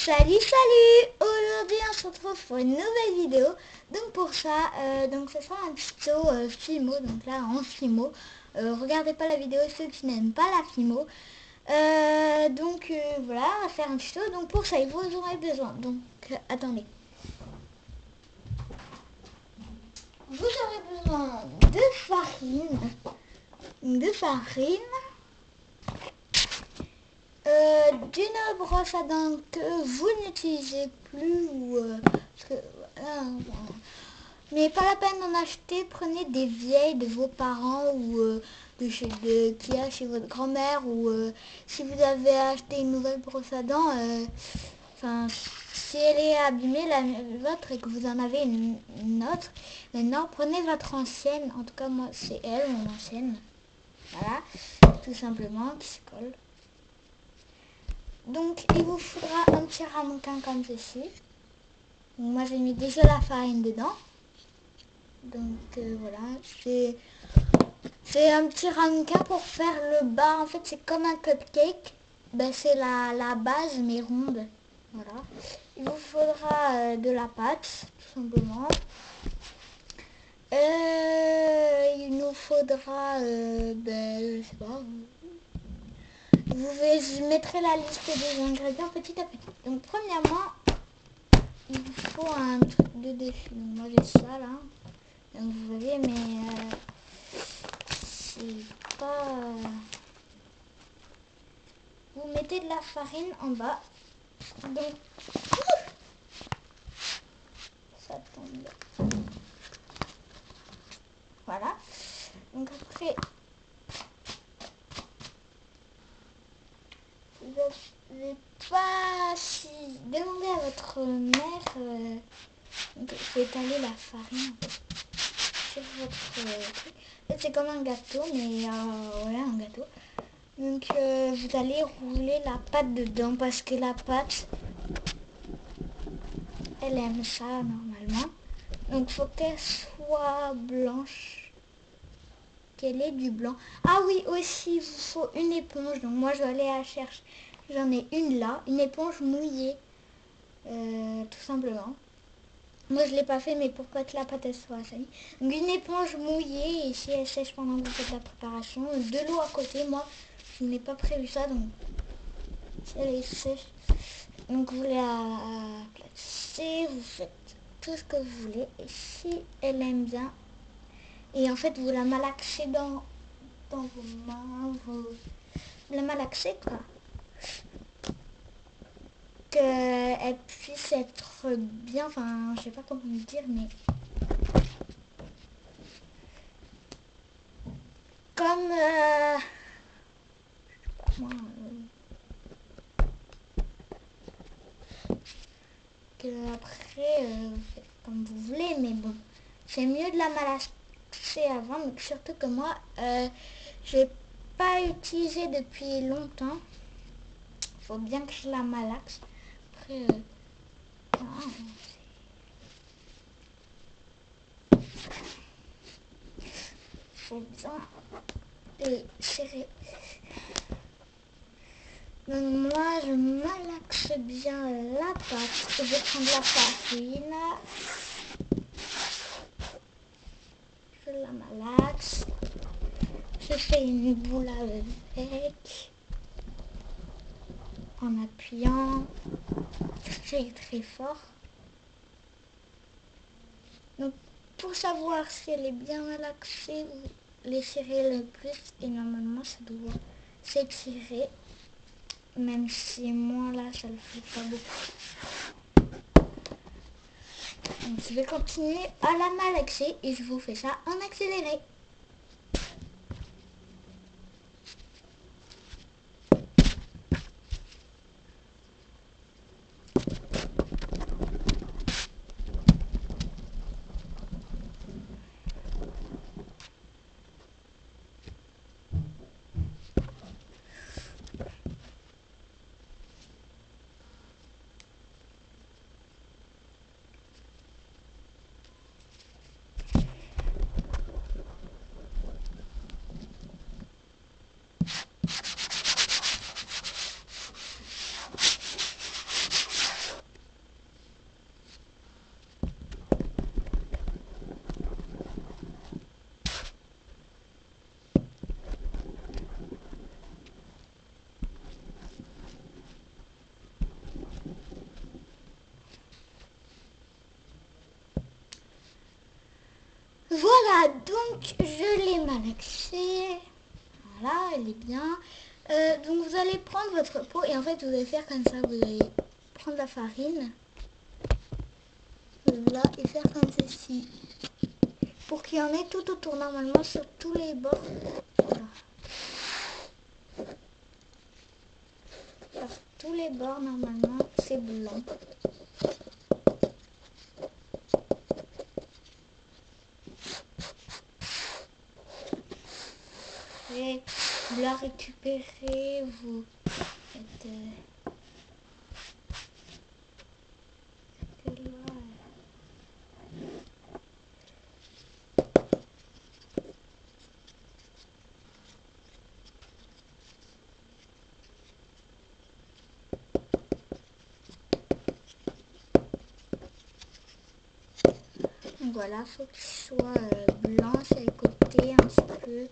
Salut salut! Aujourd'hui on se retrouve pour une nouvelle vidéo. Donc pour ça, ce sera un tuto Fimo, donc là en Fimo. Regardez pas la vidéo ceux qui n'aiment pas la Fimo. Voilà, on va faire un tuto. Donc pour ça vous aurez besoin. Donc attendez. Vous aurez besoin de farine. D'une brosse à dents que vous n'utilisez plus mais pas la peine d'en acheter. Prenez des vieilles de vos parents ou qu'il y a chez votre grand-mère ou si vous avez acheté une nouvelle brosse à dents, si elle est abîmée la vôtre et que vous en avez une autre, maintenant prenez votre ancienne. En tout cas moi c'est elle, mon ancienne. Voilà, tout simplement, qui se colle. Donc il vous faudra un petit ramequin comme ceci. Donc, moi j'ai mis déjà la farine dedans. Donc voilà, c'est un petit ramequin pour faire le bas. En fait c'est comme un cupcake. Ben, c'est la base mais ronde. Voilà. Il vous faudra de la pâte, tout simplement. Il nous faudra, je sais pas. Je mettrai la liste des ingrédients petit à petit. Donc premièrement, il vous faut un truc de défi. Donc moi j'ai ça là. Donc vous voyez, mais c'est pas... Vous mettez de la farine en bas. Donc ça tombe. Voilà. Donc après, vous n'avez pas si demandez à votre mère d'étaler la farine sur votre truc. En fait, c'est comme un gâteau, mais voilà, un gâteau. Donc vous allez rouler la pâte dedans parce que la pâte, elle aime ça normalement. Donc il faut qu'elle soit blanche, qu'elle ait du blanc. Ah oui, aussi il vous faut une éponge. Donc moi je vais aller la chercher. J'en ai une là, une éponge mouillée, tout simplement. Moi je l'ai pas fait, mais pour pas que la pâte elle soit salie. Donc une éponge mouillée, et si elle sèche pendant que vous faites la préparation, de l'eau à côté. Moi je n'ai pas prévu ça, donc si elle est sèche, donc vous la placez, vous faites tout ce que vous voulez, et si elle aime bien, et en fait vous la malaxez dans vos mains, vous la malaxez quoi, qu'elle puisse être bien, enfin je sais pas comment le dire, mais comme moi, que après vous faites comme vous voulez, mais bon, c'est mieux de la malaxer avant. Donc surtout que moi j'ai pas utilisé depuis longtemps. Faut bien que je la malaxe. Après faut bien les serrer. Donc moi je malaxe bien la pâte. Je vais prendre la farine. Je la malaxe. Je fais une boule avec. En appuyant très fort. Donc pour savoir si elle est bien malaxée, vous l'étirez le plus et normalement ça doit s'étirer. Même si moi là ça le fait pas beaucoup. Donc je vais continuer à la malaxer et je vous fais ça en accéléré. Voilà, donc je l'ai malaxé. Voilà, elle est bien. Donc vous allez prendre votre pot et en fait vous allez faire comme ça. Vous allez prendre la farine. Là, et faire comme ceci. Pour qu'il y en ait tout autour, normalement sur tous les bords. Voilà. Sur tous les bords, normalement, c'est blanc. Et vous la récupérez, vous faites... Donc voilà, il faut qu'il soit blanc sur les côtés un petit peu.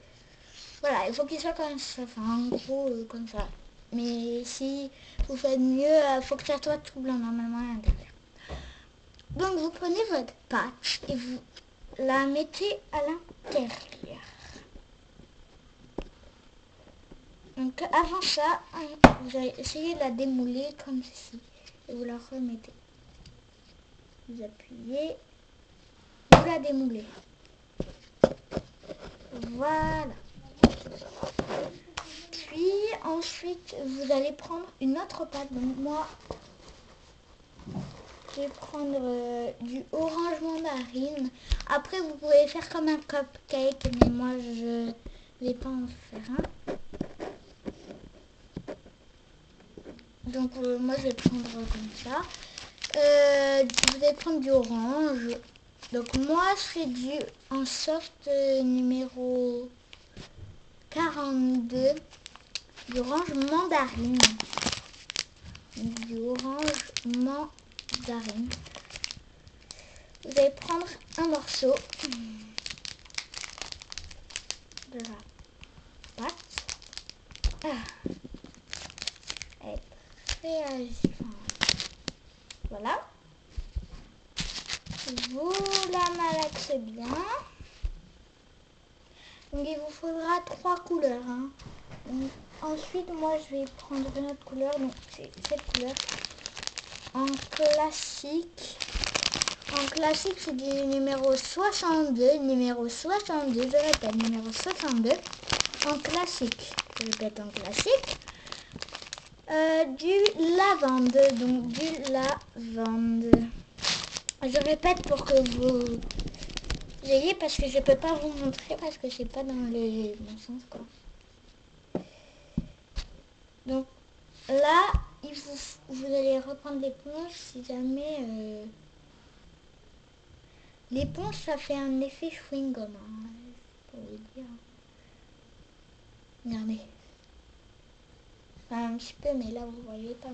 Voilà, il faut qu'il soit comme ça, enfin en gros comme ça. Mais si vous faites mieux, il faut que ça soit tout blanc normalement à l'intérieur. Donc vous prenez votre pâte et vous la mettez à l'intérieur. Donc avant ça, vous allez essayer de la démouler comme ceci. Et vous la remettez. Vous appuyez, vous la démoulez. Voilà. Puis ensuite, vous allez prendre une autre pâte. Donc moi, je vais prendre du orange mandarine. Après, vous pouvez faire comme un cupcake, mais moi, je vais pas en faire un. Donc moi, je vais prendre comme ça. Vous allez prendre du orange. Donc moi, c'est du en soft numéro 42. Du orange mandarine. Du orange mandarine. Vous allez prendre un morceau de la pâte. Ah, elle est très voilà. Vous la malaxez bien. Donc il vous faudra 3 couleurs. Hein. Donc, ensuite, moi je vais prendre une autre couleur. Donc c'est cette couleur. En classique. En classique, c'est du numéro 62. Numéro 62, je répète, numéro 62. En classique, je répète en classique. Du lavande. Donc du lavande. Je répète pour que vous ayez, parce que je peux pas vous montrer parce que c'est pas dans le bon sens quoi. Donc là, vous allez reprendre l'éponge si jamais l'éponge ça fait un effet chewing-gum. Hein, pour vous dire. Regardez. Enfin, un petit peu, mais là vous voyez pas.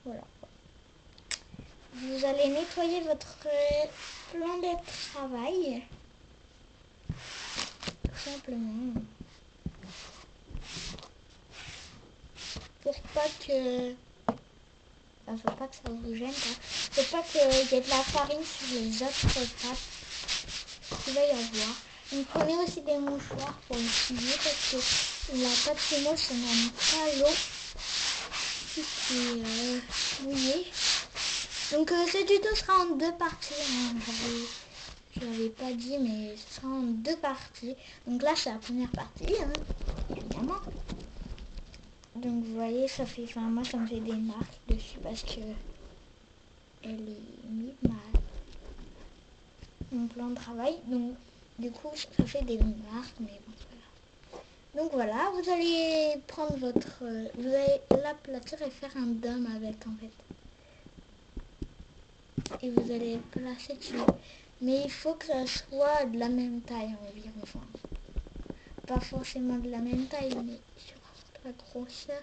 Voilà. Vous allez nettoyer votre plan de travail. Tout simplement. Pour pas que... Enfin, faut pas que ça vous gêne. Faut pas qu'il y ait de la farine sur les autres pâtes. Il va y avoir. Donc prenez aussi des mouchoirs pour utiliser parce que la pâte fimo, ça n'aime pas l'eau. Tout est mouillé. Donc ce tuto sera en 2 parties. Hein. Je l'avais pas dit, mais ce sera en 2 parties. Donc là, c'est la première partie, hein, évidemment. Donc vous voyez, ça fait, enfin moi ça me fait des marques dessus parce que elle est mise mal. Mon plan de travail, donc du coup ça fait des marques, mais bon voilà. Donc voilà, vous allez prendre votre, vous allez l'aplatir et faire un dôme avec en fait. Et vous allez le placer dessus. Mais il faut que ça soit de la même taille environ. Enfin, pas forcément de la même taille, mais sur la grosseur.